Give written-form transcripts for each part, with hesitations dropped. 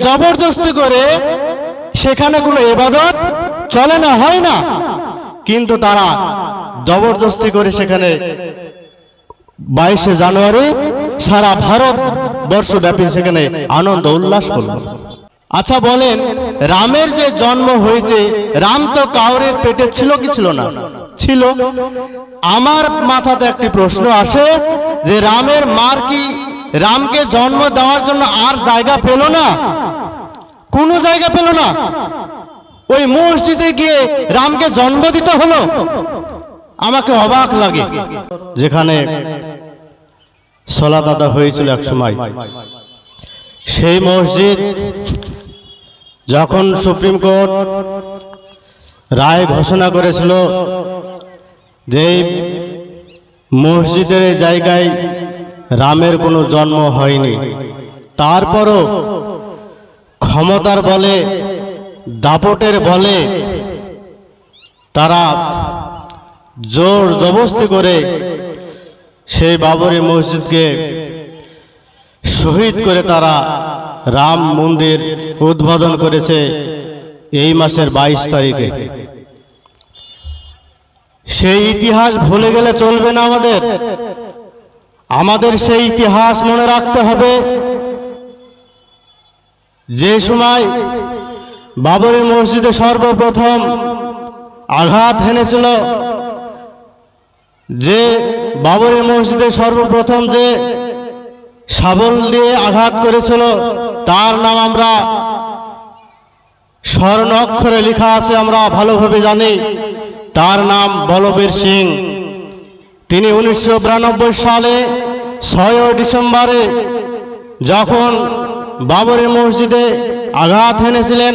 জবরদস্তি করে সেখানে কোনো ইবাদত চলে না, হয় না, কিন্তু তারা জবরদস্তি করে সেখানে 22শে জানুয়ারি সারা ভারত বর্ষব্যাপী সেখানে আনন্দ উল্লাস করল। আচ্ছা বলেন, রামের যে জন্ম হয়েছে, রাম তো কাউরের পেটে ছিল কি ছিল না? ছিল। আমার মাথাতে একটি প্রশ্ন আসে যে রামের মার কি রামকে জন্ম দেওয়ার জন্য আর জায়গা পেল না? কোনো জায়গা পেল না, ওই মসজিদে গিয়ে রামকে জন্ম দিতে হলো। আমাকে অবাক লাগে। যেখানে সালাত আদা হয়েছিল এক সময়, সেই মসজিদ যখন সুপ্রিম কোর্ট রায় ঘোষণা করেছিল যে মসজিদের এই জায়গায় রামের কোনো জন্ম হয়নি, তারপরও ক্ষমতার বলে, দাপটের বলে তারা জোর জবরদস্তি করে সেই বাবরি মসজিদকে শহীদ করে তারা রাম মন্দির উদ্বোধন করেছে এই মাসের 22 তারিখে। সেই ইতিহাস ভুলে গেলে চলবে না। আমাদের সেই ইতিহাস মনে রাখতে হবে। যে সময় বাবরি মসজিদে সর্বপ্রথম আঘাত হেনেছিল, যে বাবরি মসজিদে সর্বপ্রথম যে শাবল দিয়ে আঘাত করেছিল, তার নাম আমরা স্বর্ণ অক্ষরে লেখা আছে, আমরা ভালোভাবে জানি। তার নাম বলবীর সিং। তিনি 1992 সালে 6 ডিসেম্বরে যখন বাবরি মসজিদে আঘাত হেনেছিলেন,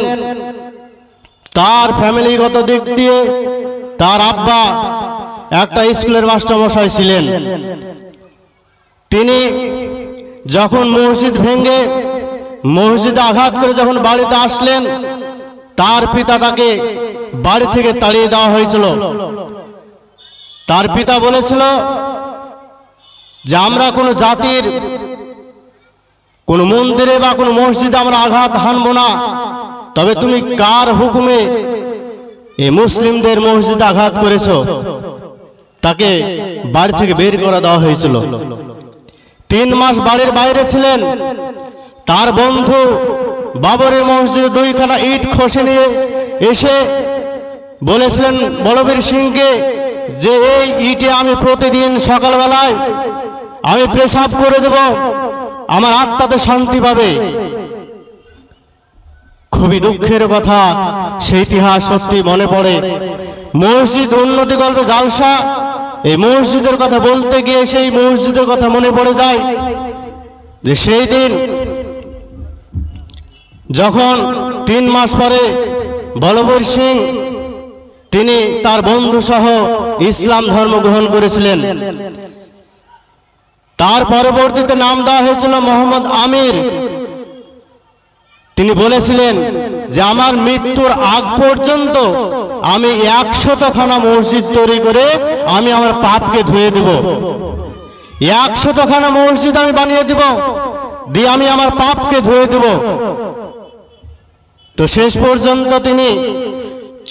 তার ফ্যামিলিগত দিক দিয়ে তার আব্বা একটা স্কুলের মাস্টারমশাই ছিলেন। তিনি যখন মসজিদ ভেঙে মসজিদে আঘাত করে যখন বাড়িতে আসলেন, তার পিতা তাকে বাড়ি থেকে তাড়িয়ে দেওয়া হয়েছিল। তার পিতা বলেছিল যে আমরা কোনো জাতির কোনো মন্দিরে বা কোনো মসজিদে আমরা আঘাত হানব না, তবে তুমি কার হুকুমে এই মুসলিমদের মসজিদে আঘাত করেছো? তাকে বাড়ি থেকে বের করে দেওয়া হয়েছিল। 3 মাস বাড়ির বাইরে ছিলেন। তার বন্ধু বাবরি মসজিদে 2খানা ইট খসে নিয়ে এসে বলেছিলেন বলবীর সিংকে যে এই ইটে আমি প্রতিদিন সকালবেলায় আমি পেশাব করে দেব, আমার আত্মাতে শান্তি পাবে। খুবই দুঃখের কথা, সেই ইতিহাস সত্যি মনে পড়ে। মসজিদ উন্নতি করবে জালসা, এই মসজিদের কথা বলতে গিয়ে সেই মসজিদের কথা মনে পড়ে যায় যে সেই দিন যখন 3 মাস পরে বলবীর সিং তিনি তার বন্ধু সহ ইসলাম ধর্ম গ্রহণ করেছিলেন। তার পরবর্তীতে নাম দেওয়া হয়েছিল মোহাম্মদ আমির। তিনি বলেছিলেন যে আমার মৃত্যুর আগ পর্যন্ত আমি 100খানা মসজিদ তৈরি করে আমি আমার পাপকে ধুয়ে দেব। 100খানা মসজিদ আমি বানিয়ে দেব, দিয়ে আমি আমার পাপকে ধুয়ে দেব। তো শেষ পর্যন্ত তিনি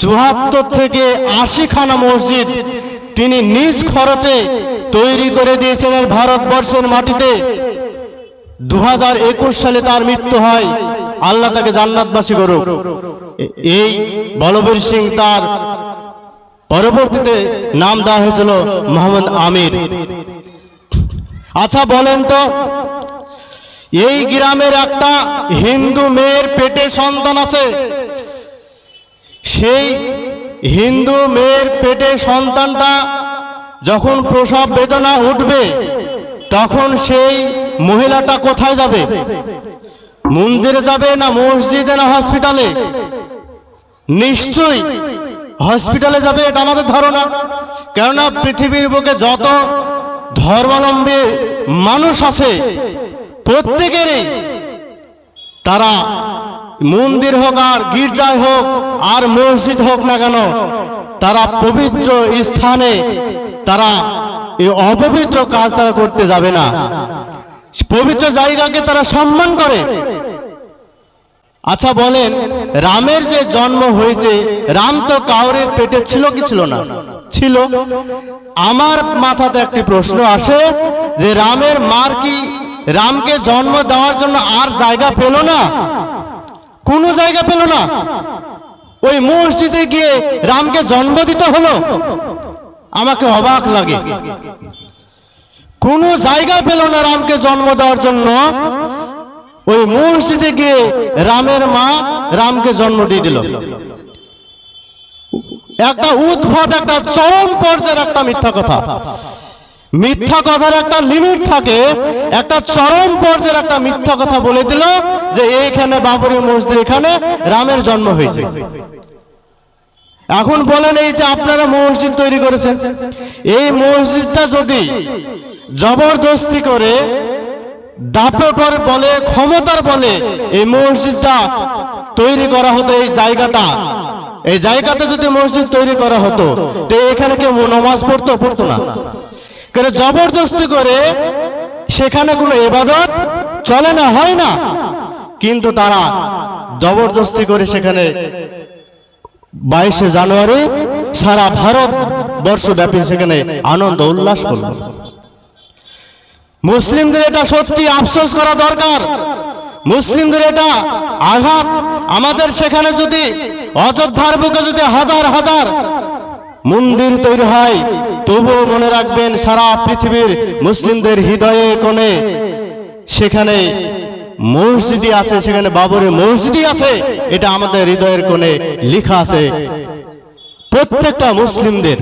74 থেকে 80খানা মসজিদ তিনি নিজ খরচে তৈরি করে দিয়েছিলেন ভারতবর্ষের মাটিতে। 2021 সালে তার মৃত্যু হয়। আল্লাহ তাকে জান্নাতবাসী করুক। এই বলবীর সিং, তার পরবর্তীতে নাম দেওয়া হয়েছিল মোহাম্মদ আমির। আচ্ছা বলেন তো, এই গ্রামের একটা হিন্দু মেয়ের পেটে সন্তান আছে। সেই হিন্দু মেয়ের পেটে সন্তানটা যখন প্রসব বেদনা উঠবে, তখন সেই মহিলাটা কোথায় যাবে? মন্দিরে যাবে না মসজিদে না হসপিটালে? নিশ্চয়ই হসপিটালে যাবে, এটা আমাদের ধারণা। কেননা পৃথিবীর বুকে যত ধর্মাবলম্বী মানুষ আছে, প্রত্যেকেরই তারা মন্দির হোক আর গির্জায় হোক আর মসজিদ হোক না কেন, তারা পবিত্র স্থানে তারা এই অপবিত্র কাজ তারা করতে যাবে না। পবিত্র জায়গাকে তারা সম্মান করে। আচ্ছা বলেন, রামের যে জন্ম হয়েছে, রাম তো কাউরের পেটে ছিল কি ছিল না? ছিল। আমার মাথাতে একটি প্রশ্ন আসে যে রামের মার কি রামকে জন্ম দেওয়ার জন্য আর জায়গা পেল না? কোনো জায়গা পেল না, ওই মসজিদে গিয়ে রামকে জন্ম দিতে হলো। আমাকে অবাক লাগে, কোনো জায়গা পেল না রামকে জন্ম দেওয়ার জন্য, ওই মসজিদে গিয়ে রামের মা রামকে জন্ম দিয়ে দিল। একটা উদ্ভট, একটা চরম পর্যায়ের একটা মিথ্যা কথা। মিথ্যা কথার একটা লিমিট থাকে, একটা চরম পর্যায়ের একটা মিথ্যা কথা বলে দিল যে এইখানে বাবরি মসজিদ, এখানে রামের জন্ম হয়েছে। এখন বলেন, এই যে আপনারা মসজিদ তৈরি করেছেন, এই মসজিদটা যদি জবরদস্তি করে, দাপটের বলে, ক্ষমতার বলে এই মসজিদটা তৈরি করা হতো, এই জায়গাতে যদি মসজিদ তৈরি করা হতো, তো এখানে কেউ নামাজ পড়তো না। কারণ জবরদস্তি করে সেখানে কোনো ইবাদত চলে না, হয় না। কিন্তু তারা জবরদস্তি করে সেখানে 22শে জানুয়ারি সারা ভারত বর্ষব্যাপী সেখানে আনন্দ উল্লাস করল। মুসলিমদের এটা সত্যি আফসোস করা দরকার, মুসলিমদের এটা আঘাত। আমাদের সেখানে যদি অযোধ্যার বুকে যদি হাজার হাজার মন্দির তৈরি হয়, তবুও মনে রাখবেন সারা পৃথিবীর মুসলিমদের হৃদয়ে কোণে সেখানে মসজিদই আছে, সেখানে বাবরি মসজিদই আছে। এটা আমাদের হৃদয়ের কোণে লেখা আছে প্রত্যেকটা মুসলিমদের।